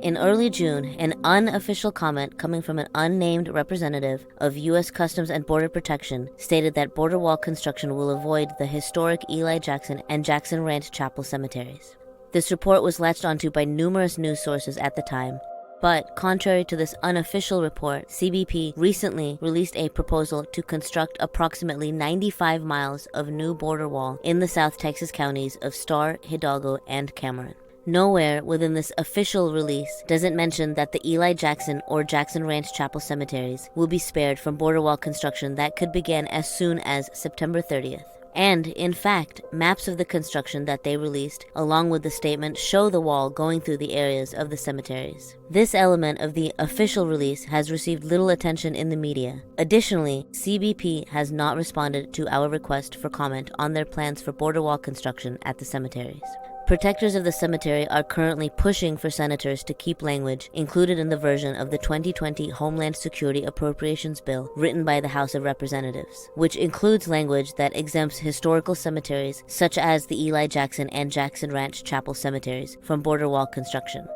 In early June, an unofficial comment coming from an unnamed representative of U.S. Customs and Border Protection stated that border wall construction will avoid the historic Eli Jackson and Jackson Ranch Chapel cemeteries. This report was latched onto by numerous news sources at the time, but contrary to this unofficial report, CBP recently released a proposal to construct approximately 95 miles of new border wall in the South Texas counties of Starr, Hidalgo, and Cameron. Nowhere within this official release does it mention that the Eli Jackson or Jackson Ranch Chapel cemeteries will be spared from border wall construction that could begin as soon as September 30th. And, in fact, maps of the construction that they released, along with the statement, show the wall going through the areas of the cemeteries. This element of the official release has received little attention in the media. Additionally, CBP has not responded to our request for comment on their plans for border wall construction at the cemeteries. Protectors of the cemetery are currently pushing for senators to keep language included in the version of the 2020 Homeland Security Appropriations Bill written by the House of Representatives, which includes language that exempts historical cemeteries such as the Eli Jackson and Jackson Ranch Chapel cemeteries from border wall construction.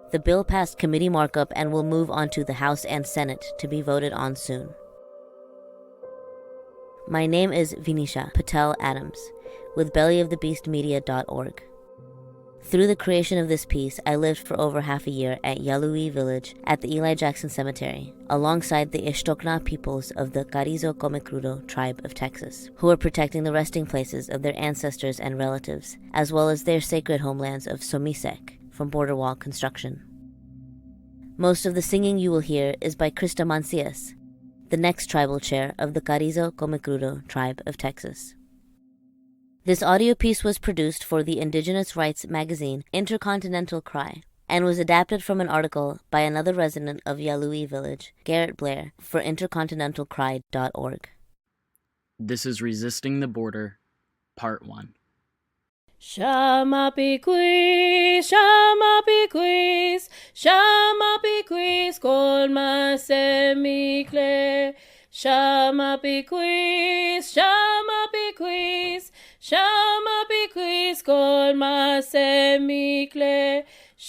The bill passed committee markup and will move on to the House and Senate to be voted on soon. My name is Vinisha Patel Adams, with bellyofthebeastmedia.org. Through the creation of this piece, I lived for over half a year at Yalui Village at the Eli Jackson Cemetery, alongside the Esto'k Gna peoples of the Carrizo Comecrudo Tribe of Texas, who are protecting the resting places of their ancestors and relatives, as well as their sacred homelands of Somisek from border wall construction. Most of the singing you will hear is by Krista Mancias, the next tribal chair of the Carrizo Comecrudo Tribe of Texas. This audio piece was produced for the Indigenous rights magazine Intercontinental Cry and was adapted from an article by another resident of Yalui Village, Garrett Blair, for intercontinentalcry.org. This is Resisting the Border, Part 1. Shama piquis, colma semicle. Shama piquis, colma semicle.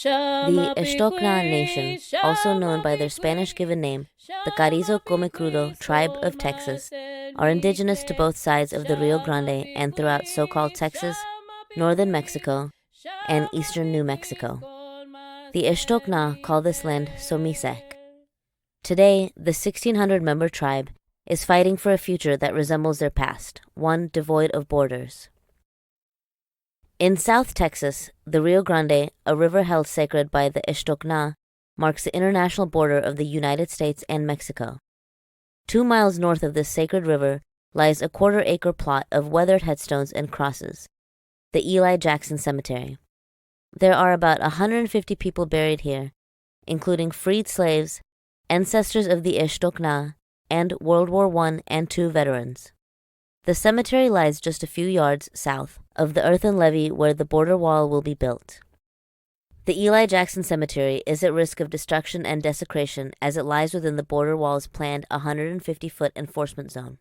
The Esto'k Gna Nation, also known by their Spanish given name, the Carrizo Comecrudo Tribe of Texas, are indigenous to both sides of the Rio Grande and throughout so-called Texas, northern Mexico, and eastern New Mexico. The Esto'k Gna call this land Somisek. Today, the 1,600-member tribe is fighting for a future that resembles their past, one devoid of borders. In South Texas, the Rio Grande, a river held sacred by the Esto'k Gna, marks the international border of the United States and Mexico. 2 miles north of this sacred river lies a quarter-acre plot of weathered headstones and crosses, the Eli Jackson Cemetery. There are about 150 people buried here, including freed slaves, ancestors of the Esto'k Gna, and World War I and II veterans. The cemetery lies just a few yards south of the earthen levee where the border wall will be built. The Eli Jackson Cemetery is at risk of destruction and desecration as it lies within the border wall's planned 150-foot enforcement zone.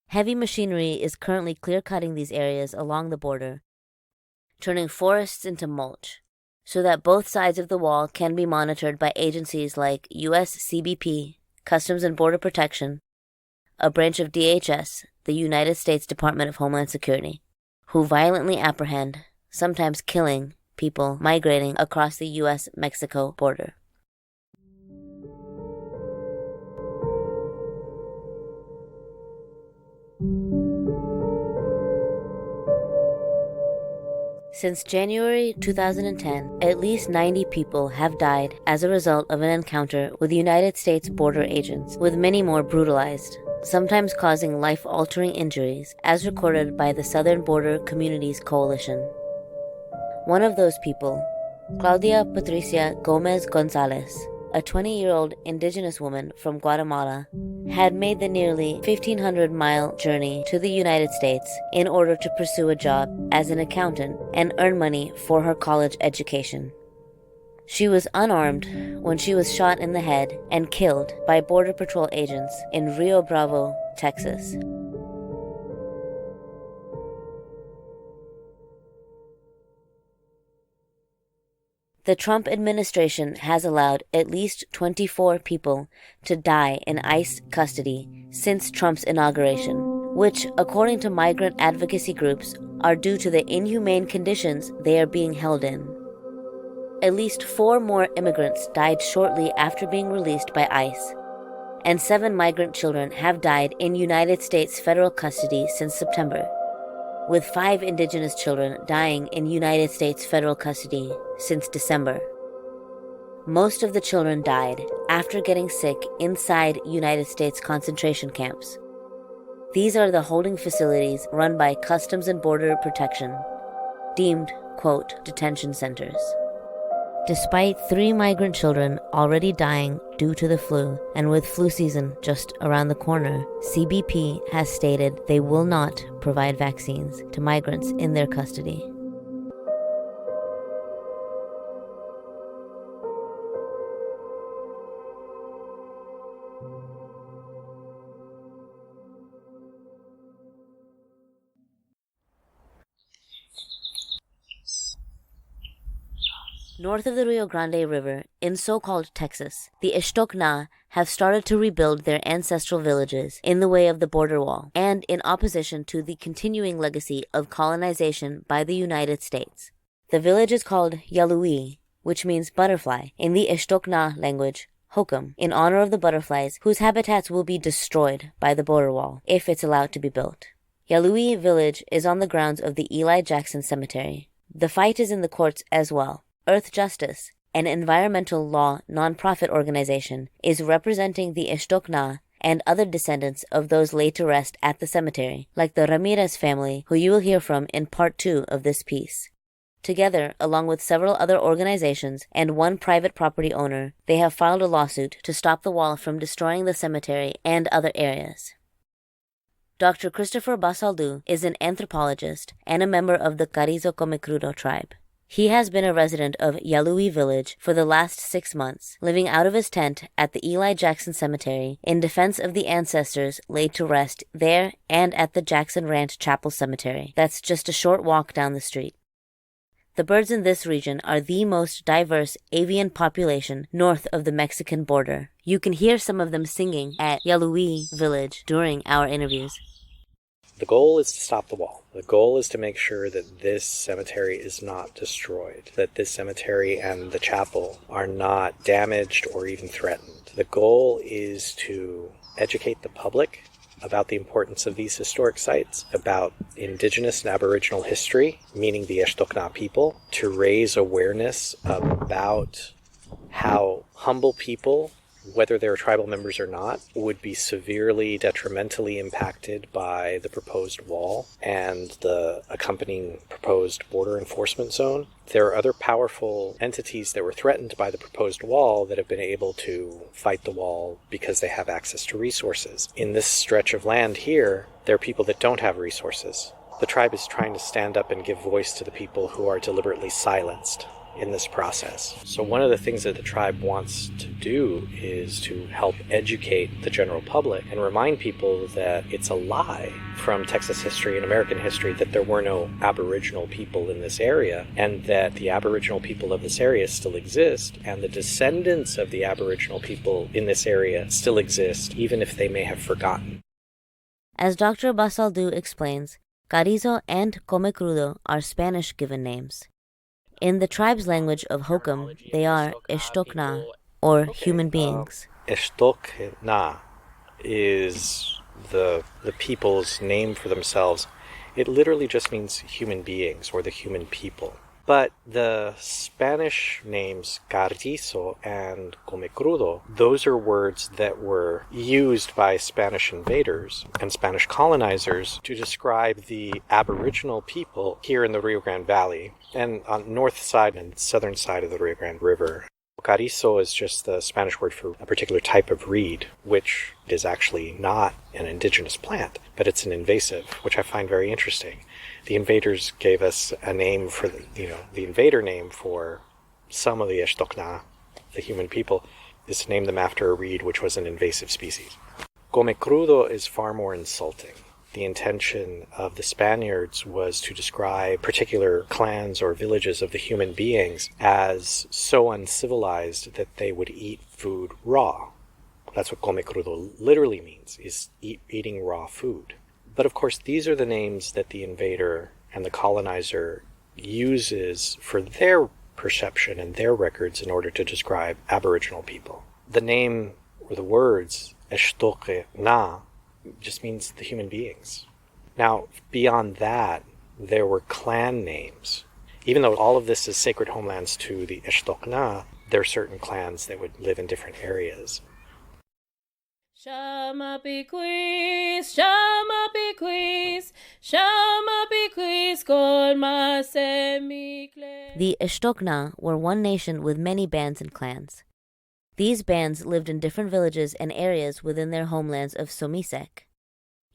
Heavy machinery is currently clear-cutting these areas along the border, turning forests into mulch, so that both sides of the wall can be monitored by agencies like U.S. CBP, Customs and Border Protection, a branch of DHS, the United States Department of Homeland Security, who violently apprehend, sometimes killing, people migrating across the U.S.-Mexico border. Since January 2010, at least 90 people have died as a result of an encounter with United States border agents, with many more brutalized, sometimes causing life-altering injuries, as recorded by the Southern Border Communities Coalition. One of those people, Claudia Patricia Gomez Gonzalez, a 20-year-old indigenous woman from Guatemala, had made the nearly 1,500-mile journey to the United States in order to pursue a job as an accountant and earn money for her college education. She was unarmed when she was shot in the head and killed by Border Patrol agents in Rio Bravo, Texas. The Trump administration has allowed at least 24 people to die in ICE custody since Trump's inauguration, which, according to migrant advocacy groups, are due to the inhumane conditions they are being held in. At least 4 more immigrants died shortly after being released by ICE, and 7 migrant children have died in United States federal custody since September, with 5 indigenous children dying in United States federal custody since December. Most of the children died after getting sick inside United States concentration camps. These are the holding facilities run by Customs and Border Protection, deemed, quote, detention centers. Despite 3 migrant children already dying due to the flu, and with flu season just around the corner, CBP has stated they will not provide vaccines to migrants in their custody. North of the Rio Grande River, in so-called Texas, the Esto'k Gna have started to rebuild their ancestral villages in the way of the border wall, and in opposition to the continuing legacy of colonization by the United States. The village is called Yalui, which means butterfly, in the Esto'k Gna language, hokum, in honor of the butterflies whose habitats will be destroyed by the border wall if it's allowed to be built. Yalui village is on the grounds of the Eli Jackson Cemetery. The fight is in the courts as well. Earth Justice, an environmental law nonprofit organization, is representing the Esto'k Gna and other descendants of those laid to rest at the cemetery, like the Ramirez family, who you will hear from in part 2 of this piece. Together, along with several other organizations and one private property owner, they have filed a lawsuit to stop the wall from destroying the cemetery and other areas. Dr. Christopher Basaldu is an anthropologist and a member of the Carrizo Comecrudo tribe. He has been a resident of Yalui village for the last 6 months, living out of his tent at the Eli Jackson Cemetery in defense of the ancestors laid to rest there and at the Jackson Ranch Chapel Cemetery. That's just a short walk down the street. The birds in this region are the most diverse avian population north of the Mexican border. You can hear some of them singing at Yalui village during our interviews. The goal is to stop the wall. The goal is to make sure that this cemetery is not destroyed, that this cemetery and the chapel are not damaged or even threatened. The goal is to educate the public about the importance of these historic sites, about Indigenous and Aboriginal history, meaning the Esto'k Gna people, to raise awareness about how humble people, whether they're tribal members or not, would be severely detrimentally impacted by the proposed wall and the accompanying proposed border enforcement zone. There are other powerful entities that were threatened by the proposed wall that have been able to fight the wall because they have access to resources. In this stretch of land here, there are people that don't have resources. The tribe is trying to stand up and give voice to the people who are deliberately silenced in this process. So one of the things that the tribe wants to do is to help educate the general public and remind people that it's a lie from Texas history and American history that there were no Aboriginal people in this area, and that the Aboriginal people of this area still exist, and the descendants of the Aboriginal people in this area still exist, even if they may have forgotten. As Dr. Basaldu explains, Carrizo and Comecrudo are Spanish given names. In the tribe's language of hokum, they are Esto'k Gna, or human beings. Esto'k Gna is the people's name for themselves. It literally just means human beings, or the human people. But the Spanish names Carrizo and Comecrudo, those are words that were used by Spanish invaders and Spanish colonizers to describe the Aboriginal people here in the Rio Grande Valley and on north side and southern side of the Rio Grande River. Carrizo is just the Spanish word for a particular type of reed, which is actually not an indigenous plant, but it's an invasive, which I find very interesting. The invaders gave us a name for the invader name for some of the Esto'k Gna, the human people, is to name them after a reed which was an invasive species. Comecrudo is far more insulting. The intention of the Spaniards was to describe particular clans or villages of the human beings as so uncivilized that they would eat food raw. That's what Comecrudo literally means, is eating raw food. But of course, these are the names that the invader and the colonizer uses for their perception and their records in order to describe Aboriginal people. The name, or the words, Esto'k Gna, just means the human beings. Now, beyond that, there were clan names. Even though all of this is sacred homelands to the Esto'k Gna, there are certain clans that would live in different areas. Shama piquis, shama piquis, shama piquis, colma semicle. The Esto'k Gna were one nation with many bands and clans. These bands lived in different villages and areas within their homelands of Somisek.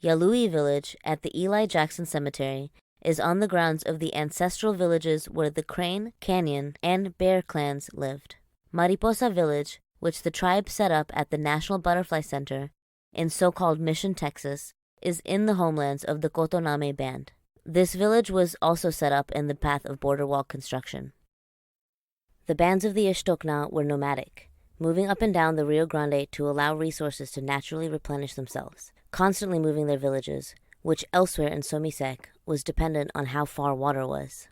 Yalui village at the Eli Jackson Cemetery is on the grounds of the ancestral villages where the Crane, Canyon, and Bear clans lived. Mariposa village, which the tribe set up at the National Butterfly Center in so-called Mission, Texas, is in the homelands of the Cotoname band. This village was also set up in the path of border wall construction. The bands of the Esto'k Gna were nomadic, moving up and down the Rio Grande to allow resources to naturally replenish themselves, constantly moving their villages, which elsewhere in Somisek was dependent on how far water was.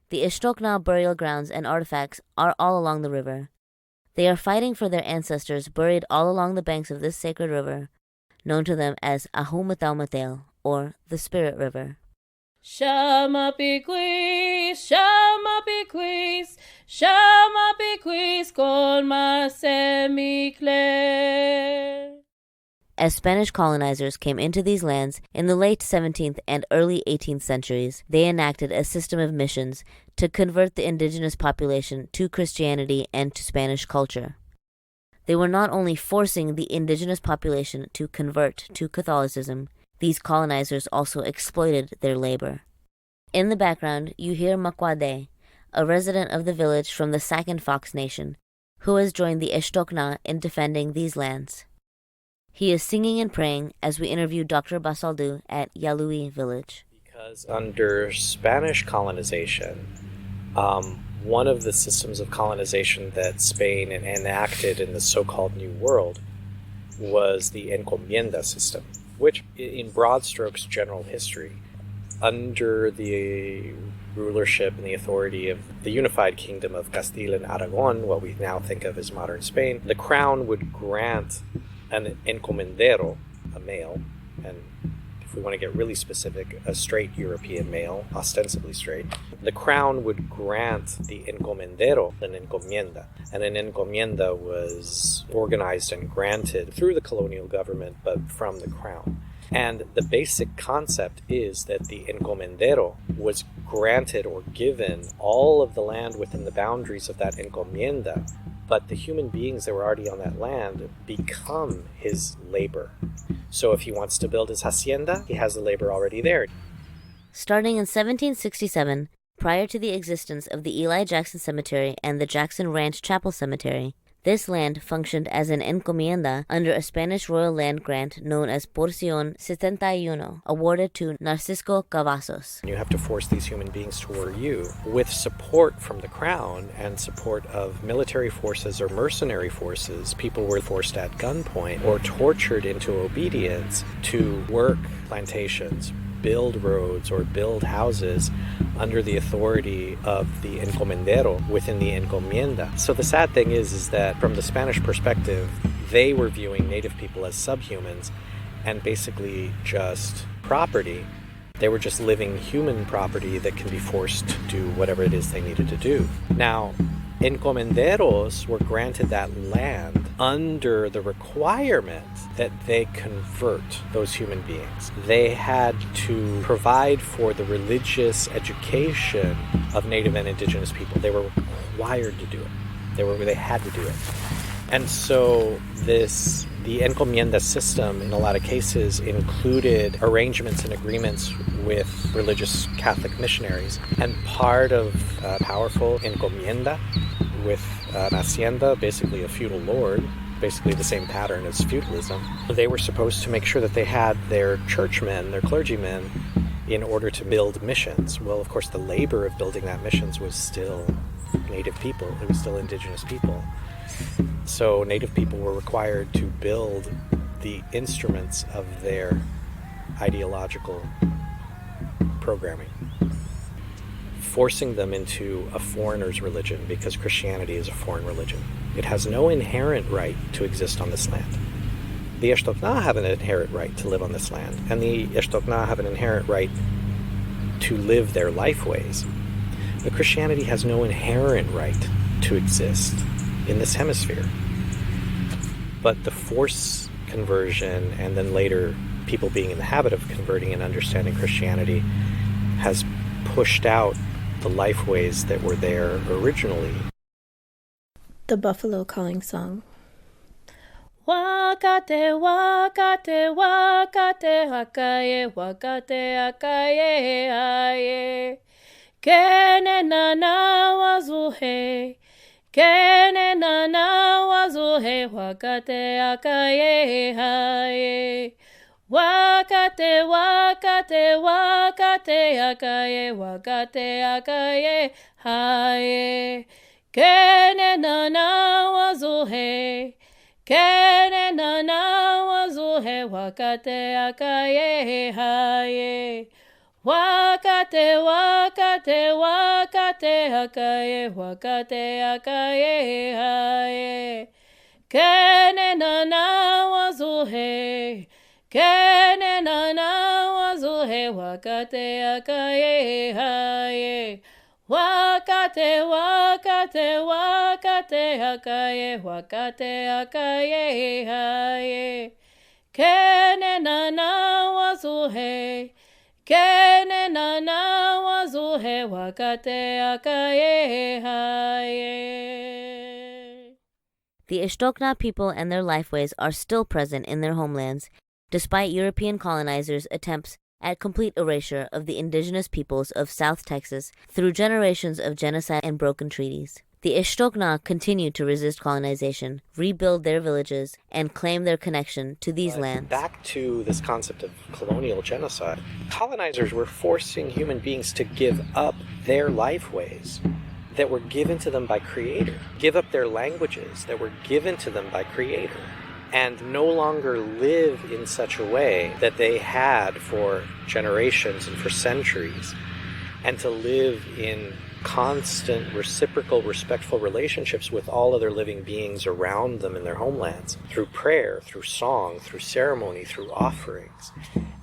The Esto'k Gna burial grounds and artifacts are all along the river. They are fighting for their ancestors buried all along the banks of this sacred river, known to them as Ahumataumatel, or the Spirit River. Shama piquis, shama piquis, shama piquis, colma semicle. As Spanish colonizers came into these lands in the late 17th and early 18th centuries, they enacted a system of missions to convert the indigenous population to Christianity and to Spanish culture. They were not only forcing the indigenous population to convert to Catholicism, these colonizers also exploited their labor. In the background, you hear Makwade, a resident of the village from the Sac and Fox Nation, who has joined the Esto'k Gna in defending these lands. He is singing and praying as we interview Dr. Basaldu at Yalui village. Because under Spanish colonization, one of the systems of colonization that Spain enacted in the so-called New World was the encomienda system, which, in broad strokes, general history, under the rulership and the authority of the unified kingdom of Castile and Aragon, what we now think of as modern Spain, the crown would grant an encomendero, a male, and if we want to get really specific, a straight European male, ostensibly straight, the crown would grant the encomendero an encomienda. And an encomienda was organized and granted through the colonial government, but from the crown. And the basic concept is that the encomendero was granted or given all of the land within the boundaries of that encomienda, but the human beings that were already on that land become his labor. So if he wants to build his hacienda, he has the labor already there. Starting in 1767, prior to the existence of the Eli Jackson Cemetery and the Jackson Ranch Chapel Cemetery, this land functioned as an encomienda under a Spanish royal land grant known as Porción 71, awarded to Narcisco Cavazos. You have to force these human beings toward you with support from the crown and support of military forces or mercenary forces. People were forced at gunpoint or tortured into obedience to work plantations, build roads, or build houses under the authority of the encomendero within the encomienda. So the sad thing is that from the Spanish perspective, they were viewing native people as subhumans and basically just property. They were just living human property that can be forced to do whatever it is they needed to do. Now, encomenderos were granted that land under the requirement that they convert those human beings. They had to provide for the religious education of Native and Indigenous people. They were required to do it. They had to do it. And so the encomienda system, in a lot of cases, included arrangements and agreements with religious Catholic missionaries. And part of a powerful encomienda with an hacienda, basically a feudal lord, basically the same pattern as feudalism. They were supposed to make sure that they had their churchmen, their clergymen, in order to build missions. Well, of course, the labor of building that missions was still native people. It was still indigenous people. So native people were required to build the instruments of their ideological programming, forcing them into a foreigner's religion, because Christianity is a foreign religion. It has no inherent right to exist on this land. The Esto'k Gna have an inherent right to live on this land, and the Esto'k Gna have an inherent right to live their life ways. But Christianity has no inherent right to exist in this hemisphere. But the force conversion, and then later people being in the habit of converting and understanding Christianity, has pushed out the life ways that were there originally. The Buffalo Calling Song. Wakate, wakate, wakate, hakaye, wakate, hakaye, haye. Kene nana wazuhe, kene nana wazuhe, wakate, hakaye, haye. Wakate, wakate, wakate, hakaye, wakate, hakaye, haye. Kene nana wazuhe, kene nana wazuhe, wakate, hakaye, haye. Wakate, wakate, wakate, hakaye, wakate, hakaye, haye. Kene nana wazuhe, kene nana wazuhe, wakate, hakaye, haye. Wakate, wakate, wakate, hakaye, wakate, hakaye, haye. Kene nana wazuhe, kene nana wazuhe, wakate, hakaye, haye. The Esto'k Gna people and their lifeways are still present in their homelands, despite European colonizers' attempts at complete erasure of the indigenous peoples of South Texas through generations of genocide and broken treaties. The Esto'k Gna continue to resist colonization, rebuild their villages, and claim their connection to these lands. Back to this concept of colonial genocide, colonizers were forcing human beings to give up their lifeways that were given to them by Creator, give up their languages that were given to them by Creator, and no longer live in such a way that they had for generations and for centuries, and to live in constant, reciprocal, respectful relationships with all other living beings around them in their homelands, through prayer, through song, through ceremony, through offerings.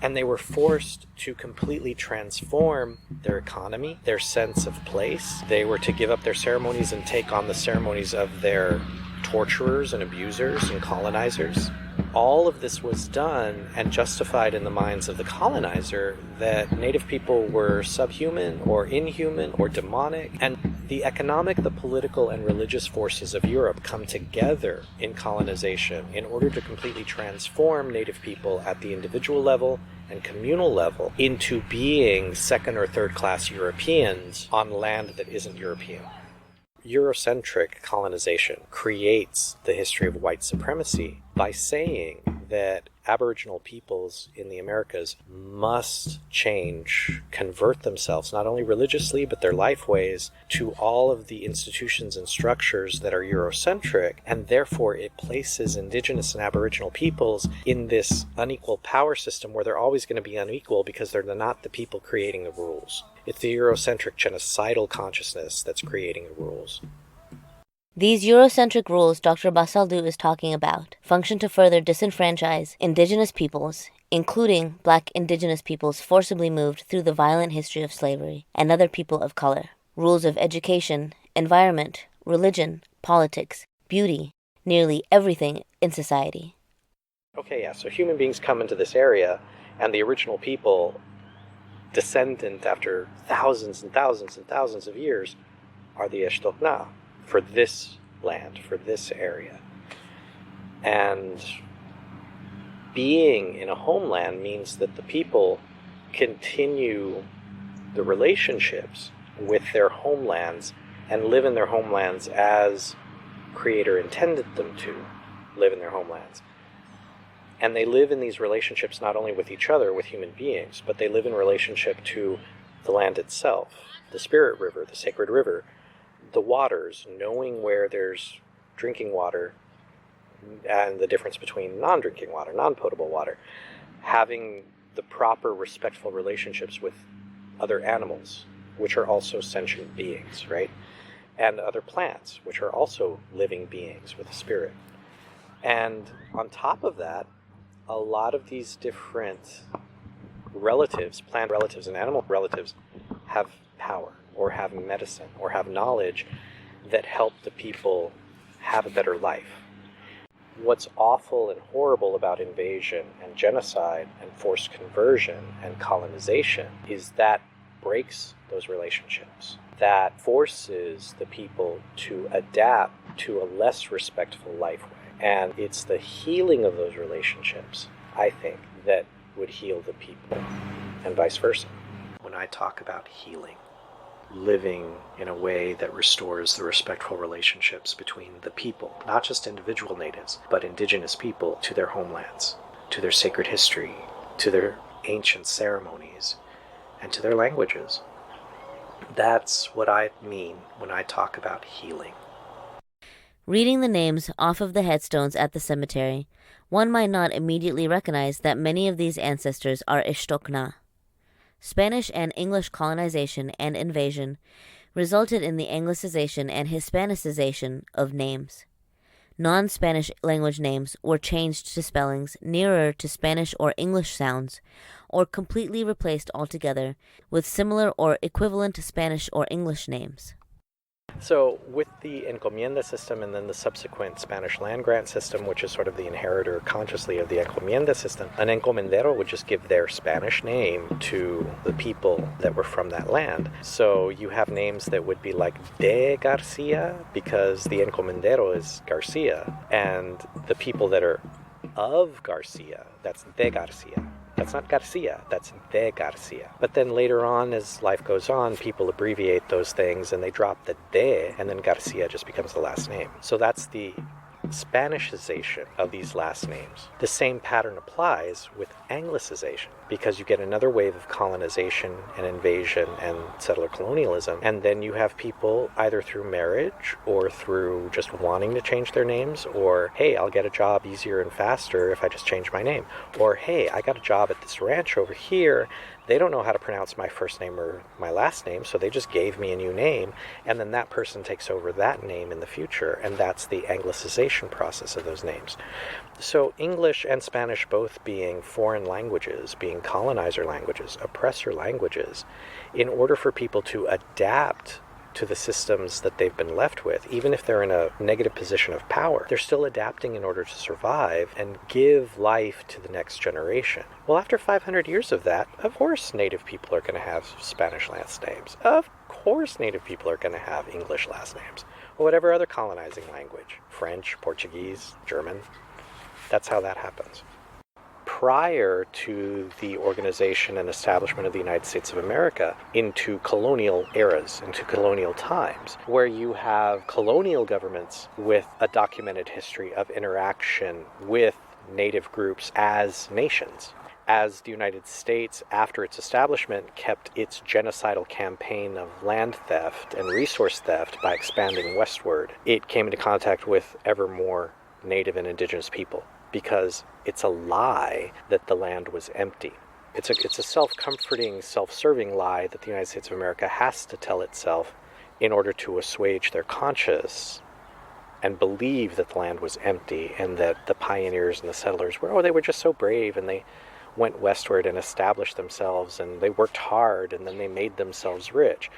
And they were forced to completely transform their economy, their sense of place. They were to give up their ceremonies and take on the ceremonies of their torturers and abusers and colonizers. All of this was done and justified in the minds of the colonizer that native people were subhuman or inhuman or demonic. And the economic, the political, and religious forces of Europe come together in colonization in order to completely transform native people at the individual level and communal level into being second or third class Europeans on land that isn't European. Eurocentric colonization creates the history of white supremacy by saying that Aboriginal peoples in the Americas must change, convert themselves, not only religiously, but their lifeways, to all of the institutions and structures that are Eurocentric, and therefore it places Indigenous and Aboriginal peoples in this unequal power system where they're always going to be unequal because they're not the people creating the rules. It's the Eurocentric genocidal consciousness that's creating the rules. These Eurocentric rules Dr. Basaldou is talking about function to further disenfranchise Indigenous peoples, including Black Indigenous peoples forcibly moved through the violent history of slavery, and other people of color. Rules of education, environment, religion, politics, beauty, nearly everything in society. Okay, yeah, so human beings come into this area, and the original people, descendant after thousands and thousands and thousands of years, are the Esto'k Gna for this land, for this area. And being in a homeland means that the people continue the relationships with their homelands and live in their homelands as Creator intended them to. live in their homelands. And they live in these relationships not only with each other, with human beings, but they live in relationship to the land itself, the spirit river, the sacred river, the waters, knowing where there's drinking water and the difference between non-drinking water, non-potable water, having the proper respectful relationships with other animals, which are also sentient beings, right? And other plants, which are also living beings with a spirit. And on top of that, a lot of these different relatives, plant relatives and animal relatives, have power or have medicine or have knowledge that help the people have a better life. What's awful and horrible about invasion and genocide and forced conversion and colonization is that breaks those relationships. That forces the people to adapt to a less respectful life way. And it's the healing of those relationships, I think, that would heal the people, and vice versa. When I talk about healing, living in a way that restores the respectful relationships between the people, not just individual natives, but indigenous people, to their homelands, to their sacred history, to their ancient ceremonies, and to their languages. That's what I mean when I talk about healing. Reading the names off of the headstones at the cemetery, one might not immediately recognize that many of these ancestors are Esto'k Gna. Spanish and English colonization and invasion resulted in the Anglicization and Hispanicization of names. Non-Spanish language names were changed to spellings nearer to Spanish or English sounds, or completely replaced altogether with similar or equivalent to Spanish or English names. So with the encomienda system and then the subsequent Spanish land grant system, which is sort of the inheritor consciously of the encomienda system, an encomendero would just give their Spanish name to the people that were from that land. So you have names that would be like de Garcia, because the encomendero is Garcia, and the people that are of Garcia, that's de Garcia. That's not Garcia, that's de Garcia. But then later on, as life goes on, people abbreviate those things and they drop the de, and then Garcia just becomes the last name. So that's the Spanishization of these last names. The same pattern applies with Anglicization, because you get another wave of colonization and invasion and settler colonialism, and then you have people either through marriage or through just wanting to change their names, or hey, I'll get a job easier and faster if I just change my name, or hey, I got a job at this ranch over here. They don't know how to pronounce my first name or my last name, so they just gave me a new name, and then that person takes over that name in the future, and that's the Anglicization process of those names. So English and Spanish both being foreign languages, being colonizer languages, oppressor languages, in order for people to adapt to the systems that they've been left with, even if they're in a negative position of power, they're still adapting in order to survive and give life to the next generation. Well, after 500 years of that, of course Native people are going to have Spanish last names. Of course Native people are going to have English last names, or whatever other colonizing language, French, Portuguese, German. That's how that happens. Prior to the organization and establishment of the United States of America, into colonial eras, into colonial times, where you have colonial governments with a documented history of interaction with native groups as nations. As the United States, after its establishment, kept its genocidal campaign of land theft and resource theft by expanding westward, it came into contact with ever more native and indigenous people, because it's a lie that the land was empty. It's a self-comforting, self-serving lie that the United States of America has to tell itself in order to assuage their conscience and believe that the land was empty, and that the pioneers and the settlers they were just so brave, and they went westward and established themselves, and they worked hard, and then they made themselves rich.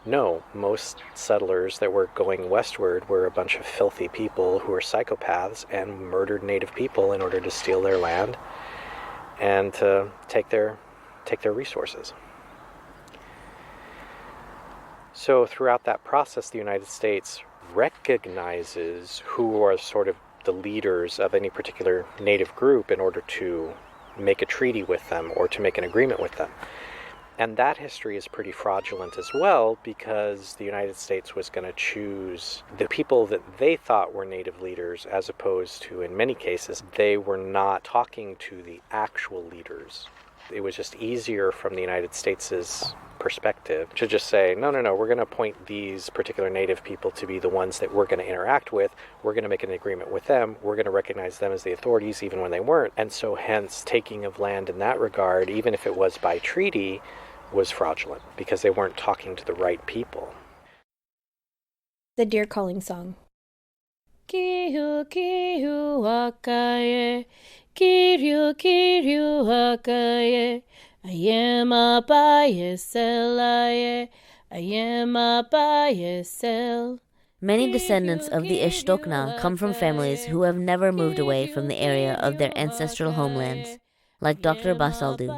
No, most settlers that were going westward were a bunch of filthy people who were psychopaths and murdered native people in order to steal their land and to take their resources. So throughout that process, the United States recognizes who are sort of the leaders of any particular native group in order to make a treaty with them or to make an agreement with them. And that history is pretty fraudulent as well, because the United States was going to choose the people that they thought were native leaders, as opposed to, in many cases, they were not talking to the actual leaders. It was just easier from the United States' perspective to just say, no, we're going to appoint these particular native people to be the ones that we're going to interact with. We're going to make an agreement with them. We're going to recognize them as the authorities even when they weren't. And so hence taking of land in that regard, even if it was by treaty, was fraudulent because they weren't talking to the right people. The deer calling song. Kihu, kihu, akaye. Kiryu, kiryu, akaye. Ayema bayeselaye. Ayema bayesel. Many descendants of the Esto'k Gna come from families who have never moved away from the area of their ancestral homelands, like Dr. Basaldu.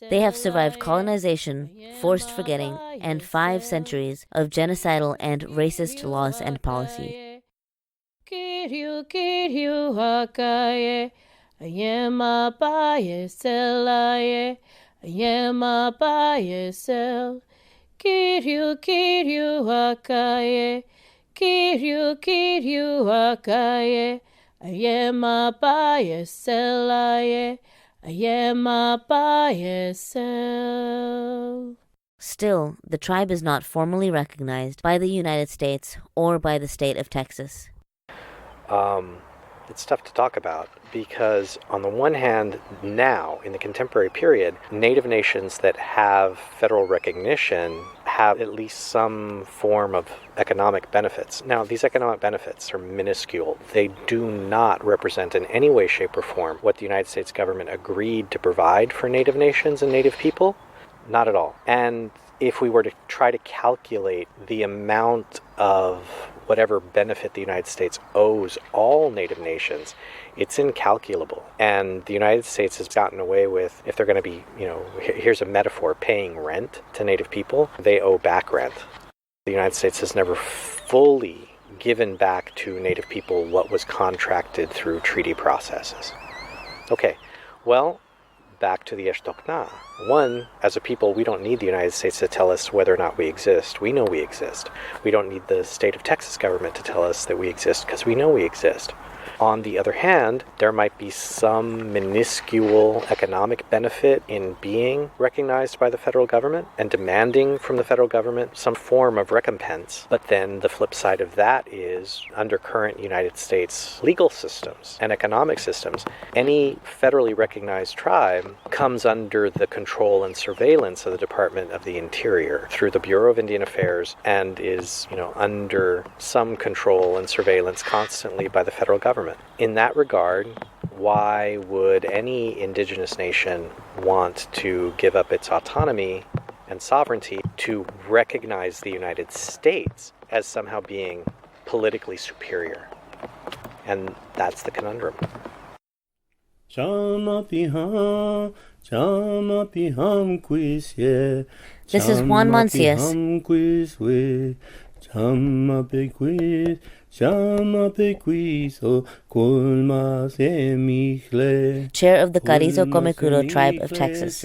They have survived colonization, forced forgetting, and 5 centuries of genocidal and racist laws and policies. Kiryu, kiryu, akaye. Ayema bayeselaye. Ayema bayesel. Kiryu, kiryu, akaye. Kiryu, kiryu, akaye. Ayema bayeselaye. Ayema bayesel. Still, the tribe is not formally recognized by the United States or by the state of Texas. It's tough to talk about because on the one hand, now, in the contemporary period, Native nations that have federal recognition have at least some form of economic benefits. Now, these economic benefits are minuscule. They do not represent in any way, shape, or form what the United States government agreed to provide for Native nations and Native people. Not at all. And if we were to try to calculate the amount of whatever benefit the United States owes all Native nations, it's incalculable. And the United States has gotten away with, if they're going to be, here's a metaphor, paying rent to Native people, they owe back rent. The United States has never fully given back to Native people what was contracted through treaty processes. Okay, well, back to the Esto'k Gna. One, as a people, we don't need the United States to tell us whether or not we exist. We know we exist. We don't need the state of Texas government to tell us that we exist because we know we exist. On the other hand, there might be some minuscule economic benefit in being recognized by the federal government and demanding from the federal government some form of recompense. But then the flip side of that is, under current United States legal systems and economic systems, any federally recognized tribe comes under the control and surveillance of the Department of the Interior through the Bureau of Indian Affairs and is, under some control and surveillance constantly by the federal government. In that regard, why would any indigenous nation want to give up its autonomy and sovereignty to recognize the United States as somehow being politically superior? And that's the conundrum. This is Juan Mancias. Chair of the Carrizo Comecrudo Tribe of Texas.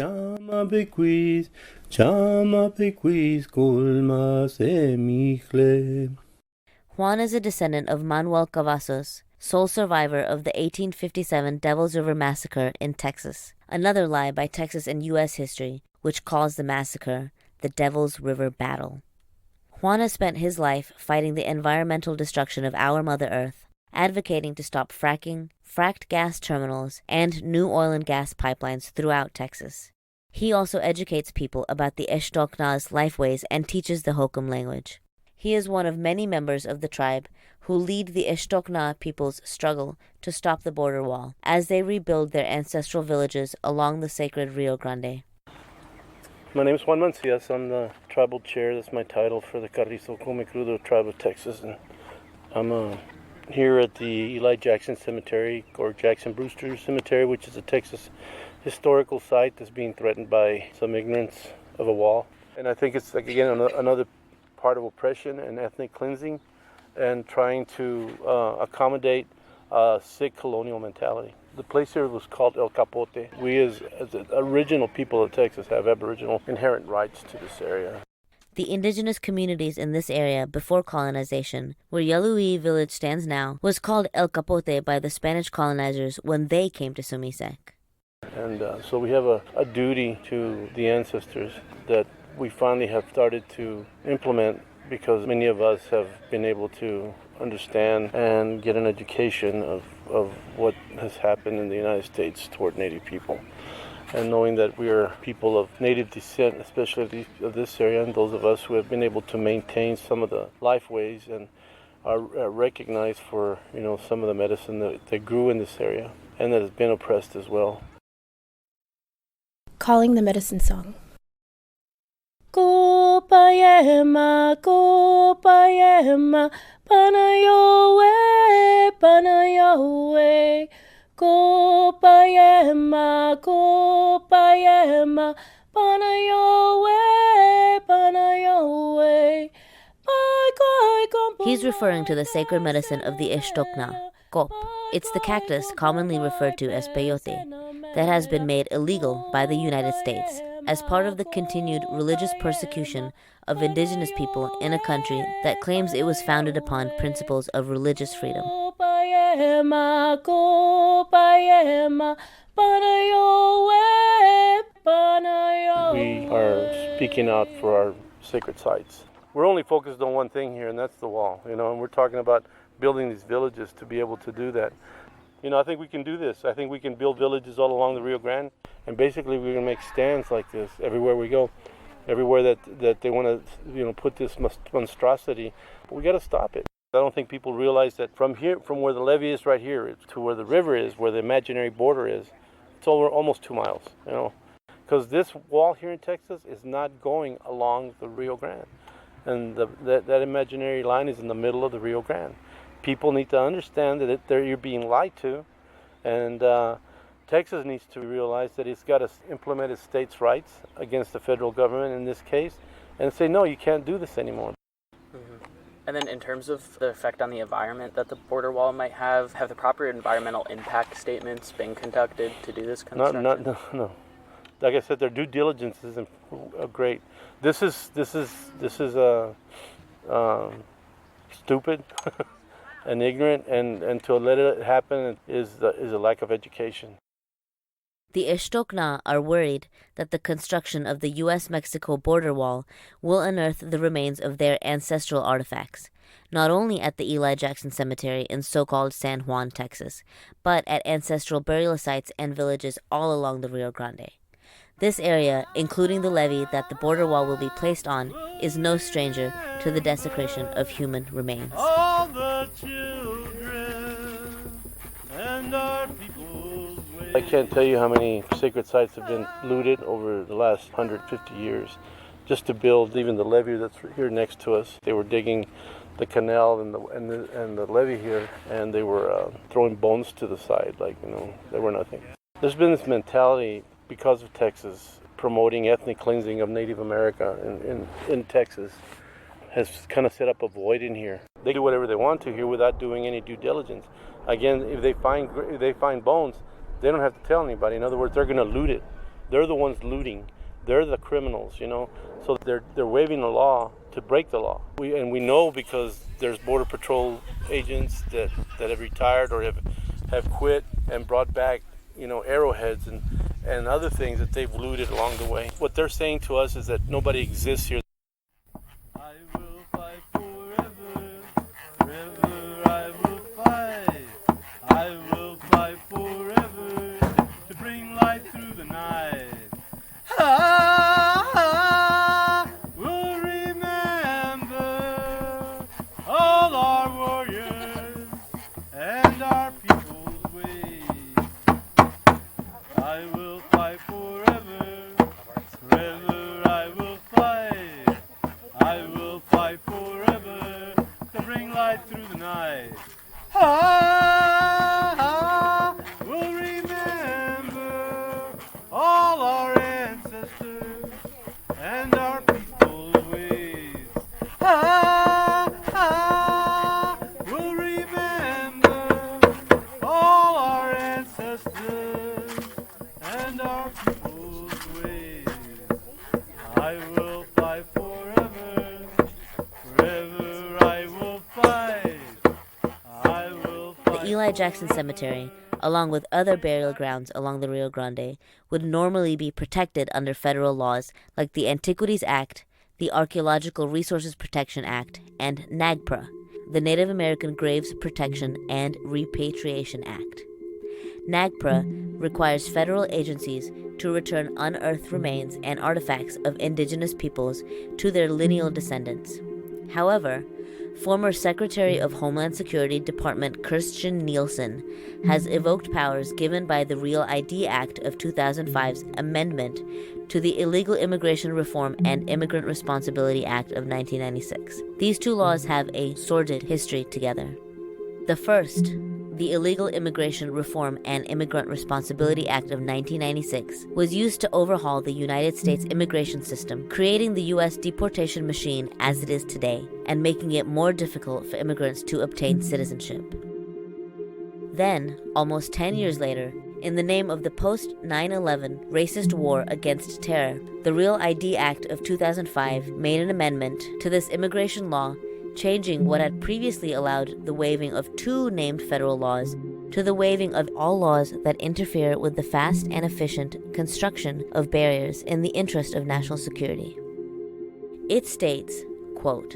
Juan is a descendant of Manuel Cavazos, sole survivor of the 1857 Devil's River Massacre in Texas, another lie by Texas and U.S. history, which calls the massacre the Devil's River Battle. Juan has spent his life fighting the environmental destruction of our Mother Earth, advocating to stop fracking, fracked gas terminals, and new oil and gas pipelines throughout Texas. He also educates people about the Esto'k Gna's lifeways and teaches the Hokum language. He is one of many members of the tribe who lead the Esto'k Gna people's struggle to stop the border wall as they rebuild their ancestral villages along the sacred Rio Grande. My name is Juan Mancias. I'm the tribal chair. That's my title for the Carrizo Comecrudo Tribe of Texas. And I'm here at the Eli Jackson Cemetery, or Jackson Brewster Cemetery, which is a Texas historical site that's being threatened by some ignorance of a wall. And I think it's, again, another part of oppression and ethnic cleansing and trying to accommodate a sick colonial mentality. The place here was called El Capote. We as the original people of Texas have aboriginal inherent rights to this area. The indigenous communities in this area before colonization, where Yalu'i village stands now, was called El Capote by the Spanish colonizers when they came to Sumisec. And so we have a duty to the ancestors that we finally have started to implement, because many of us have been able to understand and get an education of what has happened in the United States toward Native people. And knowing that we are people of Native descent, especially of this area, and those of us who have been able to maintain some of the life ways and are recognized for, some of the medicine that grew in this area and that has been oppressed as well. Calling the medicine song. Kopayema, kopayema, panayowe, panayowe. Kopayema, kopayema, panayowe, panayowe. He's referring to the sacred medicine of the Esto'k Gna, Kop. It's the cactus commonly referred to as peyote that has been made illegal by the United States as part of the continued religious persecution of indigenous people in a country that claims it was founded upon principles of religious freedom. We are speaking out for our sacred sites. We're only focused on one thing here, and that's the wall, and we're talking about building these villages to be able to do that. I think we can do this. I think we can build villages all along the Rio Grande, and basically we're going to make stands like this everywhere we go, everywhere that they want to, put this monstrosity. But we got to stop it. I don't think people realize that from where the levee is right here to where the river is, where the imaginary border is, it's over almost 2 miles, because this wall here in Texas is not going along the Rio Grande, and that imaginary line is in the middle of the Rio Grande. People need to understand that you're being lied to, and Texas needs to realize that it's got to implement its states' rights against the federal government in this case, and say, no, you can't do this anymore. Mm-hmm. And then in terms of the effect on the environment that the border wall might have the proper environmental impact statements been conducted to do this construction? No. Like I said, their due diligence isn't great. This is stupid. And ignorant, and to let it happen is a lack of education. The Esto'k Gna are worried that the construction of the U.S.-Mexico border wall will unearth the remains of their ancestral artifacts, not only at the Eli Jackson Cemetery in so-called San Juan, Texas, but at ancestral burial sites and villages all along the Rio Grande. This area, including the levee that the border wall will be placed on, is no stranger to the desecration of human remains. All the children and our people's ways. I can't tell you how many sacred sites have been looted over the last 150 years just to build even the levee that's here next to us. They were digging the canal and the levee here, and they were throwing bones to the side they were nothing. There's been this mentality because of Texas promoting ethnic cleansing of Native America in Texas has kind of set up a void in here. They do whatever they want to here without doing any due diligence. Again, if they find bones, they don't have to tell anybody. In other words, they're going to loot it. They're the ones looting. They're the criminals, So they're waiving the law to break the law. We know because there's Border Patrol agents that have retired or have quit and brought back, arrowheads and other things that they've looted along the way. What they're saying to us is that nobody exists here. I will fight forever, forever I will fight. I will fight forever to bring light through the night. I will remember all our warriors and our people's ways. I will fight forever, forever I will fight. I will fight forever to bring light through the night. I will remember all our ancestors and our people's ways. I will remember all our ancestors Eli Jackson Cemetery, along with other burial grounds along the Rio Grande, would normally be protected under federal laws like the Antiquities Act, the Archaeological Resources Protection Act, and NAGPRA, the Native American Graves Protection and Repatriation Act. NAGPRA requires federal agencies to return unearthed remains and artifacts of indigenous peoples to their lineal descendants. However, former Secretary of Homeland Security Department Kirstjen Nielsen has evoked powers given by the Real ID Act of 2005's amendment to the Illegal Immigration Reform and Immigrant Responsibility Act of 1996. These two laws have a sordid history together. The first, the Illegal Immigration Reform and Immigrant Responsibility Act of 1996, was used to overhaul the United States immigration system, creating the U.S. deportation machine as it is today, and making it more difficult for immigrants to obtain citizenship. Then, almost 10 years later, in the name of the post-9/11 racist war against terror, the Real ID Act of 2005 made an amendment to this immigration law, changing what had previously allowed the waiving of two named federal laws to the waiving of all laws that interfere with the fast and efficient construction of barriers in the interest of national security. It states, quote,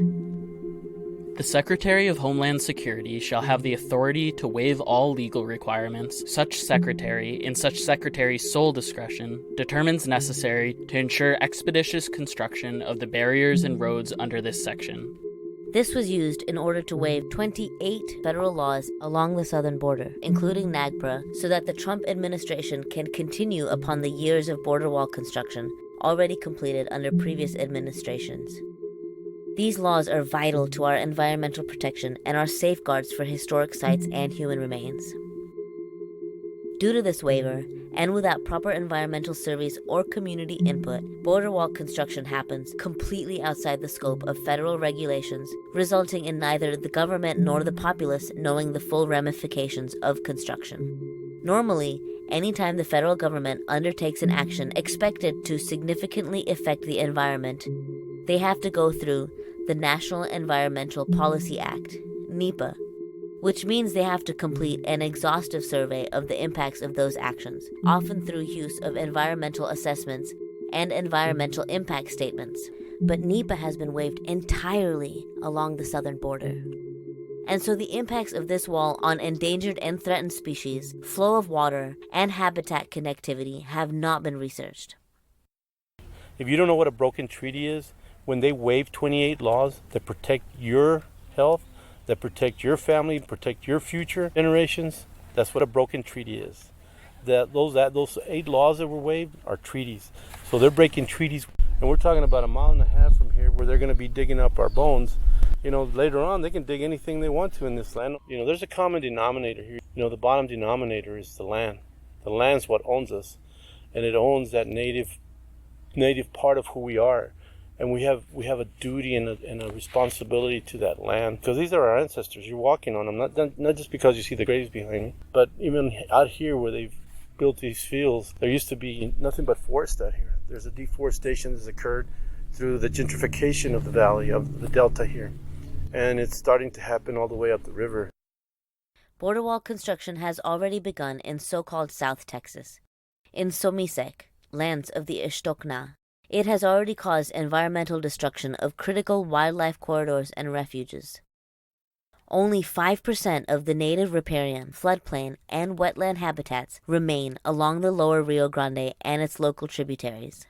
The Secretary of Homeland Security shall have the authority to waive all legal requirements such secretary, in such secretary's sole discretion, determines necessary to ensure expeditious construction of the barriers and roads under this section. This was used in order to waive 28 federal laws along the southern border, including NAGPRA, so that the Trump administration can continue upon the years of border wall construction already completed under previous administrations. These laws are vital to our environmental protection and are safeguards for historic sites and human remains. Due to this waiver, and without proper environmental surveys or community input, border wall construction happens completely outside the scope of federal regulations, resulting in neither the government nor the populace knowing the full ramifications of construction. Normally, anytime the federal government undertakes an action expected to significantly affect the environment, they have to go through the National Environmental Policy Act, NEPA, which means they have to complete an exhaustive survey of the impacts of those actions, often through use of environmental assessments and environmental impact statements. But NEPA has been waived entirely along the southern border. And so the impacts of this wall on endangered and threatened species, flow of water, and habitat connectivity have not been researched. If you don't know what a broken treaty is, when they waive 28 laws that protect your health, that protect your family, protect your future generations, that's what a broken treaty is. Those 8 laws that were waived are treaties. So they're breaking treaties, and we're talking about 1.5 miles from here where they're going to be digging up our bones. Later on, they can dig anything they want to in this land. There's a common denominator here. The bottom denominator is the land. The land's what owns us, and it owns that native part of who we are. And we have a duty and a responsibility to that land, because these are our ancestors. You're walking on them, not just because you see the graves behind me, but even out here where they've built these fields, there used to be nothing but forest out here. There's a deforestation that's occurred through the gentrification of the valley, of the delta here, and it's starting to happen all the way up the river. Border wall construction has already begun in so-called South Texas, in Somisek, lands of the Esto'k Gna. It has already caused environmental destruction of critical wildlife corridors and refuges. Only 5% of the native riparian, floodplain, and wetland habitats remain along the lower Rio Grande and its local tributaries.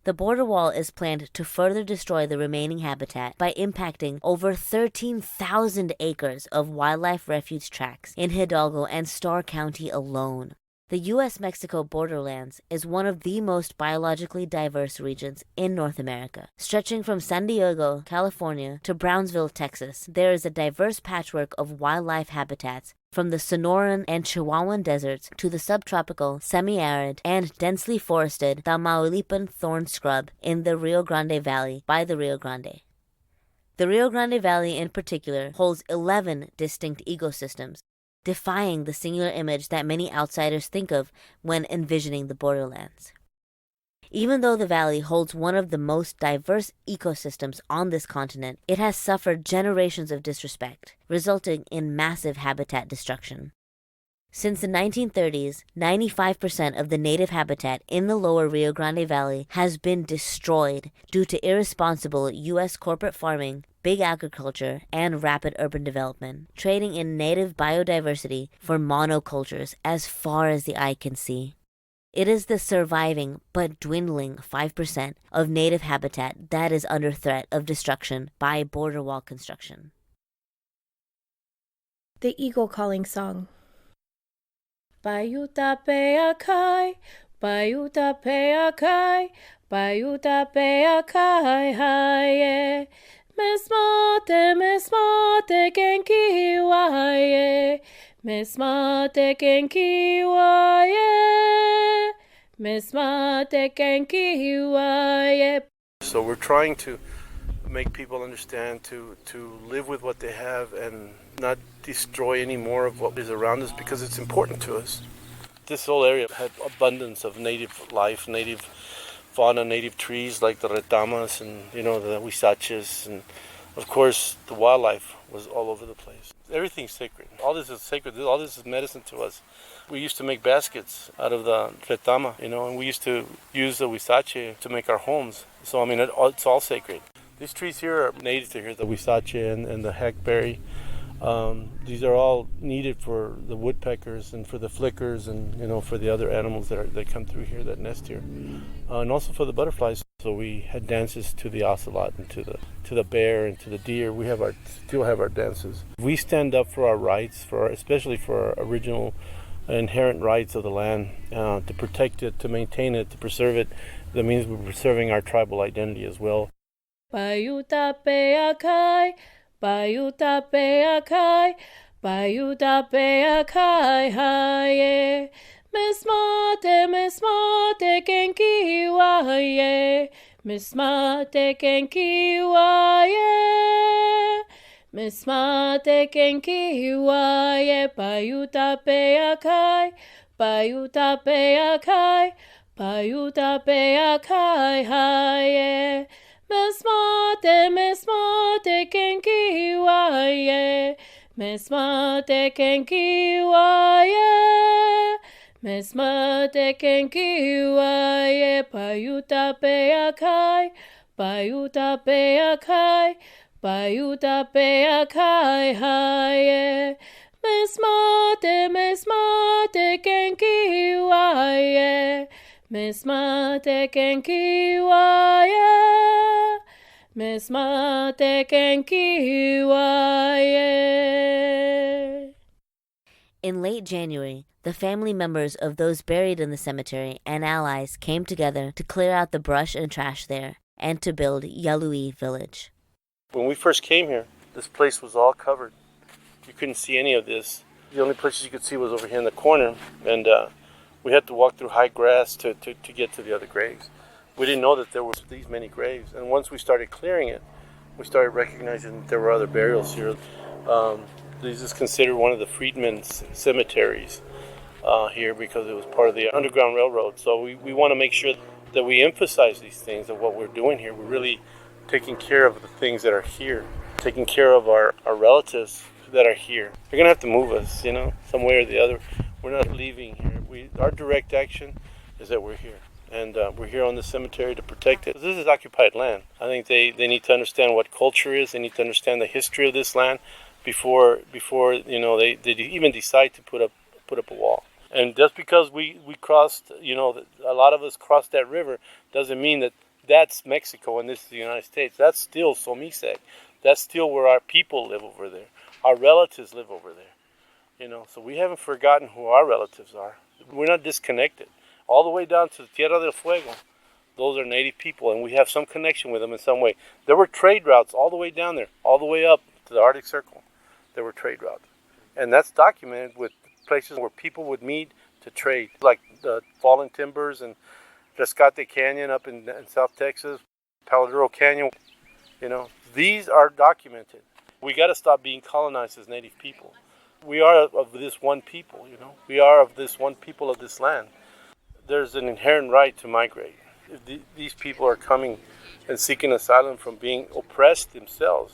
The border wall is planned to further destroy the remaining habitat by impacting over 13,000 acres of wildlife refuge tracts in Hidalgo and Starr County alone. The U.S.-Mexico borderlands is one of the most biologically diverse regions in North America. Stretching from San Diego, California, to Brownsville, Texas, there is a diverse patchwork of wildlife habitats, from the Sonoran and Chihuahuan deserts to the subtropical, semi-arid, and densely forested Tamaulipan thorn scrub in the Rio Grande Valley by the Rio Grande. The Rio Grande Valley in particular holds 11 distinct ecosystems, defying the singular image that many outsiders think of when envisioning the borderlands. Even though the valley holds one of the most diverse ecosystems on this continent, it has suffered generations of disrespect, resulting in massive habitat destruction. Since the 1930s, 95% of the native habitat in the lower Rio Grande Valley has been destroyed due to irresponsible U.S. corporate farming, big agriculture, and rapid urban development, trading in native biodiversity for monocultures as far as the eye can see. It is the surviving but dwindling 5% of native habitat that is under threat of destruction by border wall construction. The Eagle Calling Song. Bayuta peakai, bayuta peakai, bayuta peakai haye. Mesmate genki waye. Mesmate genki waye. Mesmate genki waye. So we're trying to make people understand to live with what they have and not destroy any more of what is around us because it's important to us. This whole area had abundance of native life, native fauna, native trees like the retamas and the huizaches, and of course the wildlife was all over the place. Everything's sacred. All this is sacred. All this is medicine to us. We used to make baskets out of the retama, and we used to use the huizache to make our homes. So it's all sacred. These trees here are native to here, the huizache and the hackberry. These are all needed for the woodpeckers and for the flickers and for the other animals that come through here that nest here, and also for the butterflies. So we had dances to the ocelot and to the bear and to the deer. We still have our dances. We stand up for our rights, especially for our original inherent rights of the land, to protect it, to maintain it, to preserve it. That means we're preserving our tribal identity as well. Bayuta peakai, bayuta peakai, bayuta peakai haye. Mesmate genki waye. Mesmate genki waye. Mesmate genki waye. Bayuta peakai, bayuta peakai, bayuta peakai haye. Mesmate genki waye. Mesmate genki waye. Mesmate genki waye. Bayuta peakai, bayuta peakai, bayuta peakai haye. Mesmate genki waye. Mesmate genki waye. Mesmate genki waye. In late January, the family members of those buried in the cemetery and allies came together to clear out the brush and trash there and to build Yalui Village. When we first came here, this place was all covered. You couldn't see any of this. The only places you could see was over here in the corner, and we had to walk through high grass to get to the other graves. We didn't know that there were these many graves, and once we started clearing it, we started recognizing that there were other burials here. This is considered one of the freedmen's cemeteries here because it was part of the Underground Railroad. So we want to make sure that we emphasize these things of what we're doing here. We're really taking care of the things that are here, taking care of our relatives that are here. They're going to have to move us, some way or the other. We're not leaving here. Our direct action is that we're here. And we're here on the cemetery to protect it. This is occupied land. I think they need to understand what culture is. They need to understand the history of this land before they even decide to put up a wall. And just because we crossed, a lot of us crossed that river, doesn't mean that that's Mexico and this is the United States. That's still Somisec. That's still where our people live over there. Our relatives live over there. So we haven't forgotten who our relatives are. We're not disconnected. All the way down to Tierra del Fuego, those are native people, and we have some connection with them in some way. There were trade routes all the way down there, all the way up to the Arctic Circle. There were trade routes. And that's documented with places where people would meet to trade, like the Fallen Timbers and Rescate Canyon up in South Texas, Paladuro Canyon. These are documented. We got to stop being colonized as native people. We are of this one people, We are of this one people of this land. There's an inherent right to migrate. If these people are coming and seeking asylum from being oppressed themselves,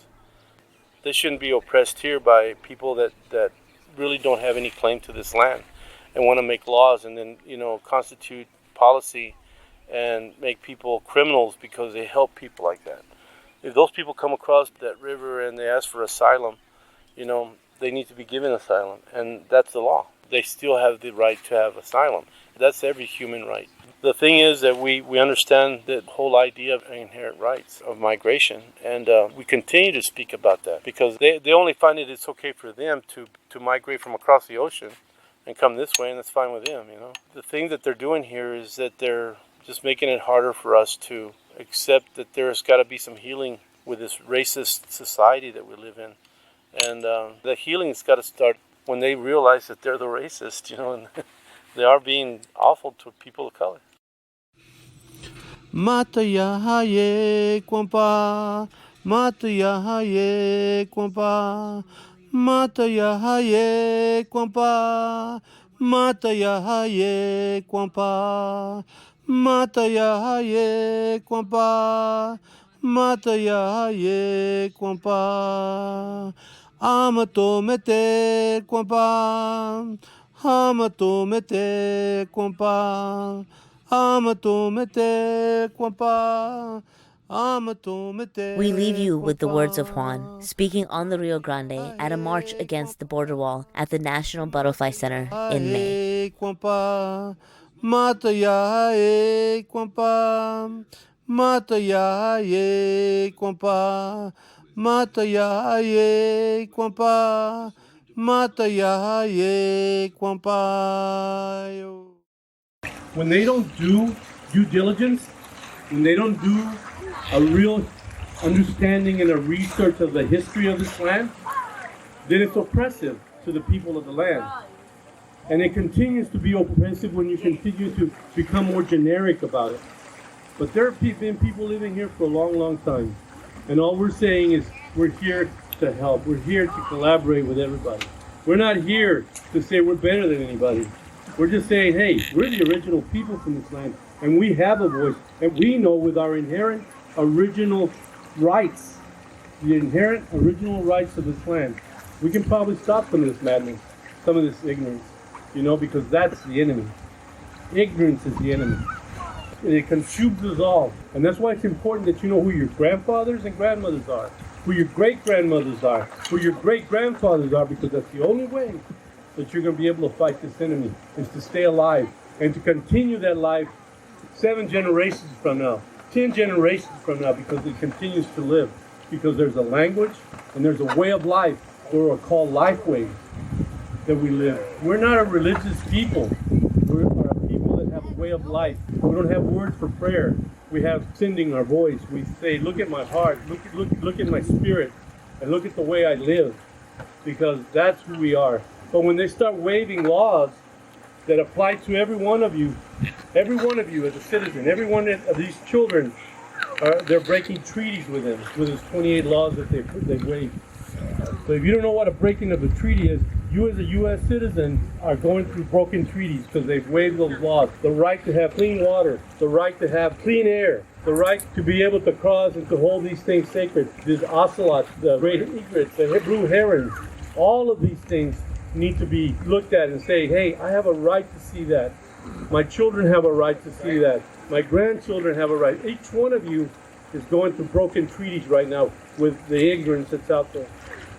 they shouldn't be oppressed here by people that really don't have any claim to this land and want to make laws and then, constitute policy and make people criminals because they help people like that. If those people come across that river and they ask for asylum, they need to be given asylum, and that's the law. They still have the right to have asylum. That's every human right. The thing is that we understand the whole idea of inherent rights of migration, and we continue to speak about that because they only find it's okay for them to migrate from across the ocean and come this way, and that's fine with them, The thing that they're doing here is that they're just making it harder for us to accept that there's got to be some healing with this racist society that we live in. And the healing's got to start when they realize that they're the racist, and they are being awful to people of color. Mataya haye kwampa, mataya haye kwampa, mataya haye kwampa, mataya haye kwampa, mataya haye kwampa, mataya haye kwampa, amato mete kwampa, amato mete kwampa. We leave you with the words of Juan, speaking on the Rio Grande at a march against the border wall at the National Butterfly Center in May. When they don't do due diligence, when they don't do a real understanding and a research of the history of this land, then it's oppressive to the people of the land. And it continues to be oppressive when you continue to become more generic about it. But there have been people living here for a long, long time. And all we're saying is we're here to help. We're here to collaborate with everybody. We're not here to say we're better than anybody. We're just saying, hey, we're the original people from this land, and we have a voice, and we know with our inherent original rights, the inherent original rights of this land, we can probably stop some of this madness, some of this ignorance, because that's the enemy. Ignorance is the enemy. And it consumes us all. And that's why it's important that you know who your grandfathers and grandmothers are, who your great-grandmothers are, who your great-grandfathers are, because that's the only way that you're going to be able to fight this enemy, is to stay alive and to continue that life 7 generations from now, 10 generations from now, because it continues to live. Because there's a language and there's a way of life, or are called life ways, that we live. We're not a religious people. We're a people that have a way of life. We don't have words for prayer. We have sending our voice. We say, look at my heart, look at my spirit, and look at the way I live, because that's who we are. But when they start waiving laws that apply to every one of you as a citizen, every one of these children, they're breaking treaties with them, with those 28 laws that they waived. So if you don't know what a breaking of a treaty is, you as a U.S. citizen are going through broken treaties because they've waived those laws. The right to have clean water, the right to have clean air, the right to be able to cross and to hold these things sacred. These ocelots, the great egrets, the blue herons, all of these things need to be looked at and say, hey, I have a right to see that. My children have a right to see that. My grandchildren have a right. Each one of you is going through broken treaties right now with the ignorance that's out there.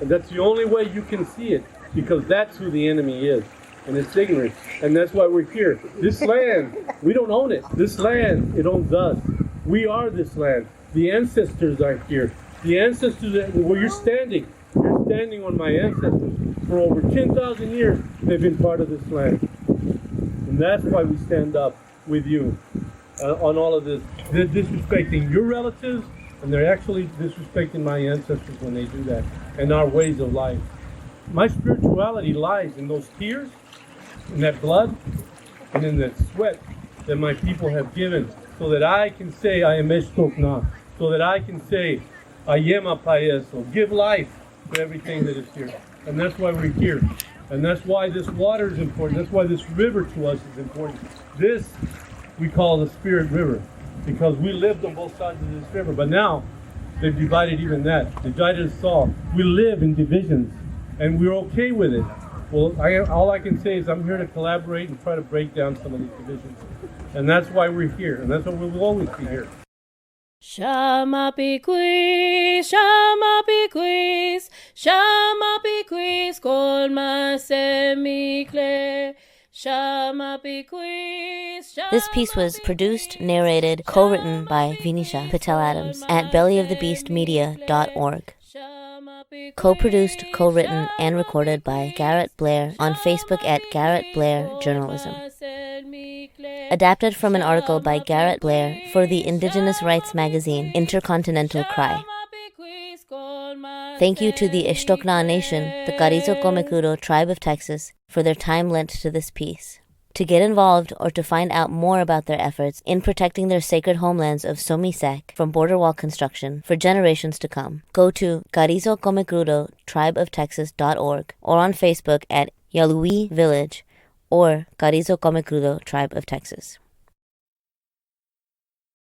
And that's the only way you can see it, because that's who the enemy is. And it's ignorance. And that's why we're here. This land, we don't own it. This land, it owns us. We are this land. The ancestors are here. The ancestors, where you're standing on my ancestors. For over 10,000 years, they've been part of this land. And that's why we stand up with you on all of this. They're disrespecting your relatives, and they're actually disrespecting my ancestors when they do that, and our ways of life. My spirituality lies in those tears, in that blood, and in that sweat that my people have given, so that I can say I am Esto'k Gna, so that I can say I am a paeso, give life to everything that is here. And that's why we're here. And that's why this water is important. That's why this river to us is important. This we call the Spirit River, because we lived on both sides of this river. But now they've divided even that. They divided us all. We live in divisions, and we're okay with it. Well, all I can say is I'm here to collaborate and try to break down some of these divisions. And that's why we're here, and that's why we will always be here. Shama piquis, shama piquis, shama piquis, colma semicle. Shama piquis, This piece was produced, narrated, co-written by Vinisha Patel Adams at bellyofthebeastmedia.org. Co-produced, co-written, and recorded by Garrett Blair on Facebook at Garrett Blair Journalism. Adapted from an article by Garrett Blair for the Indigenous rights magazine Intercontinental Cry. Thank you to the Esto'k Gna Nation, the Carrizo Comecrudo Tribe of Texas, for their time lent to this piece. To get involved or to find out more about their efforts in protecting their sacred homelands of Somisec from border wall construction for generations to come, go to Carrizo Comecrudo Tribe of Texas.org or on Facebook at Yalu'i Village or Carrizo Comecrudo Tribe of Texas.